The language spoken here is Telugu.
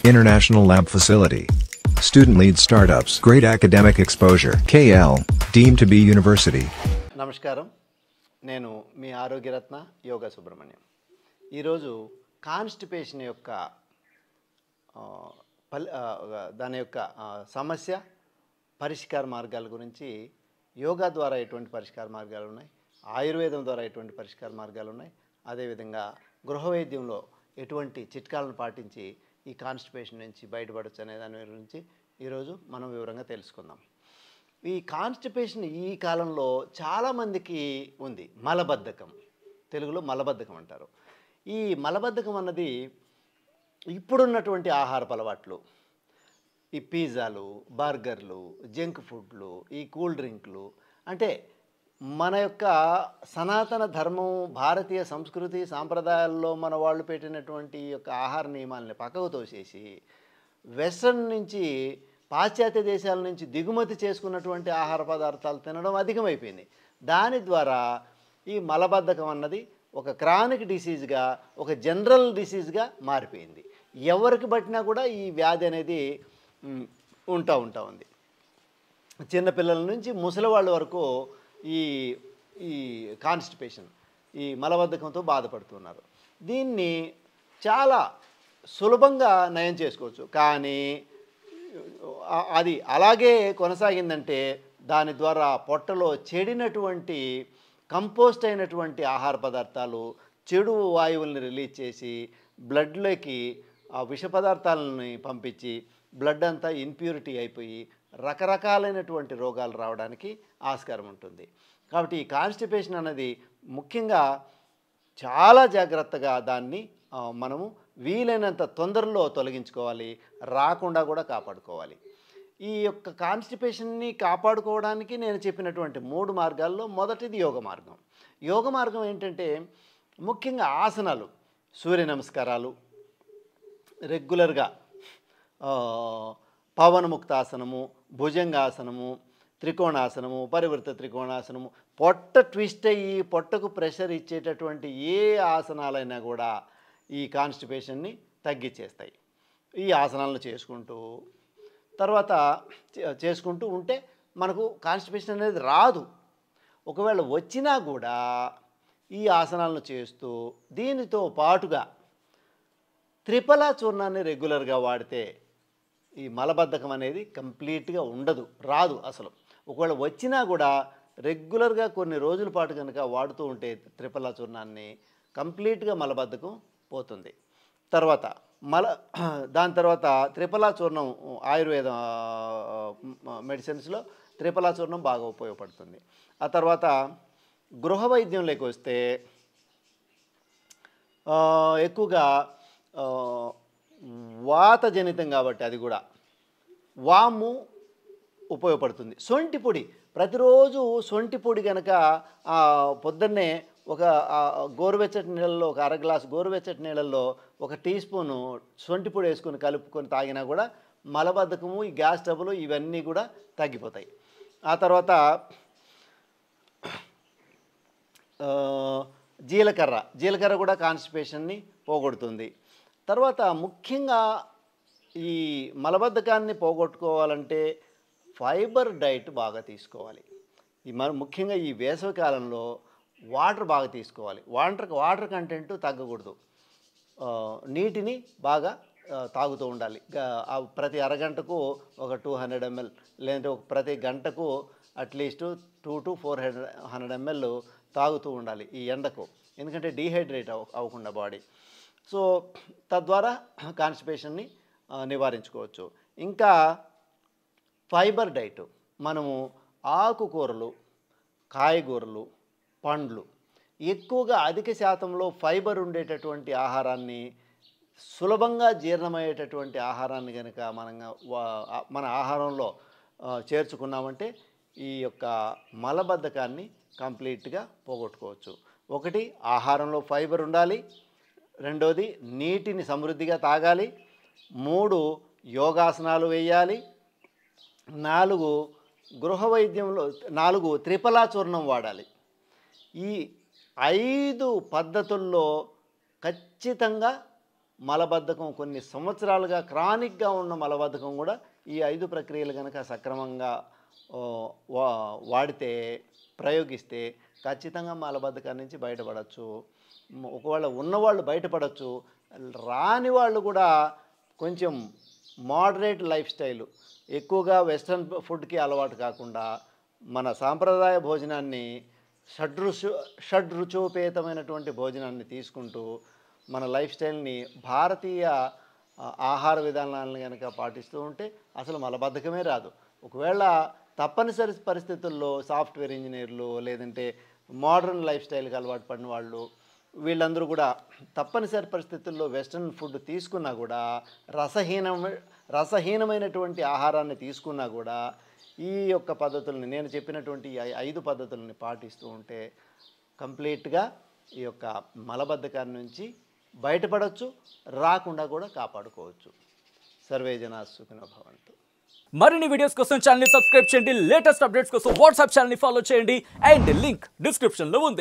International lab facility. Student-led startups. Great academic exposure. KL. Deemed to be university. నమస్కారం, నేను మీ ఆరోగ్యరత్న యోగా సుబ్రహ్మణ్యం. ఈరోజు కాన్స్టిపేషన్ యొక్క దాని యొక్క సమస్య పరిష్కార మార్గాల గురించి యోగా ద్వారా ఎటువంటి పరిష్కార మార్గాలు ఉన్నాయి, ఆయుర్వేదం ద్వారా ఎటువంటి పరిష్కార మార్గాలు ఉన్నాయి, అదేవిధంగా గృహ వైద్యంలో ఎటువంటి చిట్కాలను పాటించి ఈ కాన్స్టిపేషన్ నుంచి బయటపడవచ్చు అనే దాని గురించి ఈరోజు మనం వివరంగా తెలుసుకుందాం. ఈ కాన్స్టిపేషన్ ఈ కాలంలో చాలామందికి ఉంది. మలబద్ధకం, తెలుగులో మలబద్ధకం అంటారు. ఈ మలబద్ధకం అన్నది ఇప్పుడున్నటువంటి ఆహారపు అలవాట్లు, ఈ పిజ్జాలు, బర్గర్లు, జంక్ ఫుడ్లు, ఈ కూల్ డ్రింక్లు, అంటే మన యొక్క సనాతన ధర్మం, భారతీయ సంస్కృతి సాంప్రదాయాల్లో మన వాళ్ళు పెట్టినటువంటి ఈ యొక్క ఆహార నియమాలని పక్కకు తోసేసి వెస్ట్రన్ నుంచి, పాశ్చాత్య దేశాల నుంచి దిగుమతి చేసుకున్నటువంటి ఆహార పదార్థాలు తినడం అధికమైపోయింది. దాని ద్వారా ఈ మలబద్ధకం అన్నది ఒక క్రానిక్ డిసీజ్గా, ఒక జనరల్ డిసీజ్గా మారిపోయింది. ఎవరికి పట్టినా కూడా ఈ వ్యాధి అనేది ఉంటా ఉంది. చిన్నపిల్లల నుంచి ముసలి వాళ్ళ వరకు ఈ ఈ కాన్స్టిపేషన్, ఈ మలబద్ధకంతో బాధపడుతున్నారు. దీన్ని చాలా సులభంగా నయం చేసుకోవచ్చు. కానీ అది అలాగే కొనసాగిందంటే దాని ద్వారా పొట్టలో చెడినటువంటి, కంపోస్ట్ అయినటువంటి ఆహార పదార్థాలు చెడు వాయువుల్ని రిలీజ్ చేసి బ్లడ్లోకి ఆ విష పదార్థాలని పంపించి బ్లడ్ అంతా ఇన్ప్యూరిటీ అయిపోయి రకరకాలైనటువంటి రోగాలు రావడానికి ఆస్కారం ఉంటుంది. కాబట్టి ఈ కాన్స్టిపేషన్ అనేది ముఖ్యంగా చాలా జాగ్రత్తగా దాన్ని మనము వీలైనంత తొందరలో తొలగించుకోవాలి, రాకుండా కూడా కాపాడుకోవాలి. ఈ యొక్క కాన్స్టిపేషన్ని కాపాడుకోవడానికి నేను చెప్పినటువంటి 3 మార్గాల్లో మొదటిది యోగ మార్గం. యోగ మార్గం ఏంటంటే ముఖ్యంగా ఆసనాలు, సూర్య నమస్కారాలు, రెగ్యులర్గా పవనముక్తాసనము, భుజంగాసనము, త్రికోణాసనము, పరివృత త్రికోణాసనము, పొట్ట ట్విస్ట్ అయ్యి పొట్టకు ప్రెషర్ ఇచ్చేటటువంటి ఏ ఆసనాలైనా కూడా ఈ కాన్స్టిపేషన్ని తగ్గించేస్తాయి. ఈ ఆసనాలను చేసుకుంటూ ఉంటే మనకు కాన్స్టిపేషన్ అనేది రాదు. ఒకవేళ వచ్చినా కూడా ఈ ఆసనాలను చేస్తూ దీనితో పాటుగా త్రిఫలా చూర్ణాన్ని రెగ్యులర్గా వాడితే ఈ మలబద్ధకం అనేది కంప్లీట్గా రాదు అసలు. ఒకవేళ వచ్చినా కూడా రెగ్యులర్గా కొన్ని రోజుల పాటు కనుక వాడుతూ ఉంటే త్రిఫలా చూర్ణాన్ని కంప్లీట్గా మలబద్ధకం పోతుంది. దాని తర్వాత త్రిఫలా చూర్ణం, ఆయుర్వేద మెడిసిన్స్లో త్రిఫలా చూర్ణం బాగా ఉపయోగపడుతుంది. ఆ తర్వాత గృహ వైద్యంలోకి వస్తే ఎక్కువగా వాతజనితం కాబట్టి అది కూడా వాము ఉపయోగపడుతుంది. సొంటి పొడి, ప్రతిరోజు సొంటి పొడి కనుక పొద్దున్నే ఒక గోరువెచ్చటి నీళ్ళల్లో, ఒక అర గ్లాసు గోరువెచ్చటి నీళ్ళల్లో 1 టీ స్పూను సొంటి పొడి వేసుకొని కలుపుకొని తాగినా కూడా మలబద్ధకము, ఈ గ్యాస్ ట్రబుల్ ఇవన్నీ కూడా తగ్గిపోతాయి. ఆ తర్వాత జీలకర్ర కూడా కాన్స్టిపేషన్ని పోగొడుతుంది. తర్వాత ముఖ్యంగా ఈ మలబద్ధకాన్ని పోగొట్టుకోవాలంటే ఫైబర్ డైట్ బాగా తీసుకోవాలి. ముఖ్యంగా ఈ వేసవి కాలంలో వాటర్ బాగా తీసుకోవాలి. వాటర్ కంటెంట్ తగ్గకూడదు. నీటిని బాగా తాగుతూ ఉండాలి. ప్రతి అరగంటకు ఒక 200 ml, లేదంటే ప్రతి గంటకు అట్లీస్ట్ 2 to 400 ml తాగుతూ ఉండాలి ఈ ఎండకు. ఎందుకంటే డీహైడ్రేట్ అవ్వకుండా బాడీ. సో తద్వారా కాన్స్టిపేషన్ని నివారించుకోవచ్చు. ఇంకా ఫైబర్ డైట్, మనము ఆకుకూరలు, కాయగూరలు, పండ్లు, ఎక్కువగా అధిక శాతంలో ఫైబర్ ఉండేటటువంటి ఆహారాన్ని, సులభంగా జీర్ణమయ్యేటటువంటి ఆహారాన్ని కనుక మన ఆహారంలో చేర్చుకున్నామంటే ఈ యొక్క మలబద్ధకాన్ని కంప్లీట్గా పోగొట్టుకోవచ్చు. ఒకటి, ఆహారంలో ఫైబర్ ఉండాలి. రెండోది, నీటిని సమృద్ధిగా తాగాలి. 3, యోగాసనాలు వేయాలి. 4, గృహ వైద్యంలో 4 త్రిఫలా చూర్ణం వాడాలి. ఈ 5 పద్ధతుల్లో ఖచ్చితంగా మలబద్ధకం కొన్ని సంవత్సరాలుగా క్రానిక్గా ఉన్న మలబద్ధకం కూడా ఈ 5 ప్రక్రియలు కనుక సక్రమంగా వాడితే ప్రయోగిస్తే ఖచ్చితంగా మలబద్ధకాన్ని నుంచి బయటపడవచ్చు. ఒకవేళ ఉన్నవాళ్ళు బయటపడవచ్చు, రాని వాళ్ళు కూడా కొంచెం మోడరేట్ లైఫ్ స్టైలు, ఎక్కువగా వెస్ట్రన్ ఫుడ్కి అలవాటు కాకుండా మన సాంప్రదాయ భోజనాన్ని షడ్రుచోపేతమైనటువంటి భోజనాన్ని తీసుకుంటూ మన లైఫ్ స్టైల్ని భారతీయ ఆహార విధానాలను కనుక పాటిస్తూ ఉంటే అసలు మలబద్ధకమే రాదు. ఒకవేళ తప్పనిసరి పరిస్థితుల్లో సాఫ్ట్వేర్ ఇంజనీర్లు లేదంటే మోడర్న్ లైఫ్ స్టైల్కి అలవాటు పడిన వాళ్ళు వీళ్ళందరూ కూడా తప్పనిసరి పరిస్థితుల్లో వెస్ట్రన్ ఫుడ్ తీసుకున్నా కూడా రసహీనమైనటువంటి ఆహారాన్ని తీసుకున్నా కూడా ఈ యొక్క పద్ధతుల్ని నేను చెప్పినటువంటి 5 పద్ధతులని పాటిస్తూ ఉంటే కంప్లీట్గా ఈ యొక్క మలబద్ధకాన్ని నుంచి బయటపడవచ్చు, రాకుండా కూడా కాపాడుకోవచ్చు. సర్వే జనా సుఖినో భవంతు. మరిన్ని వీడియోస్ కోసం ఛానల్ ని సబ్స్క్రైబ్ చేయండి, లేటెస్ట్ అప్డేట్స్ కోసం వాట్సాప్ ఛానల్ ని ఫాలో చేయండి అండ్ లింక్ డిస్క్రిప్షన్ లో ఉంది.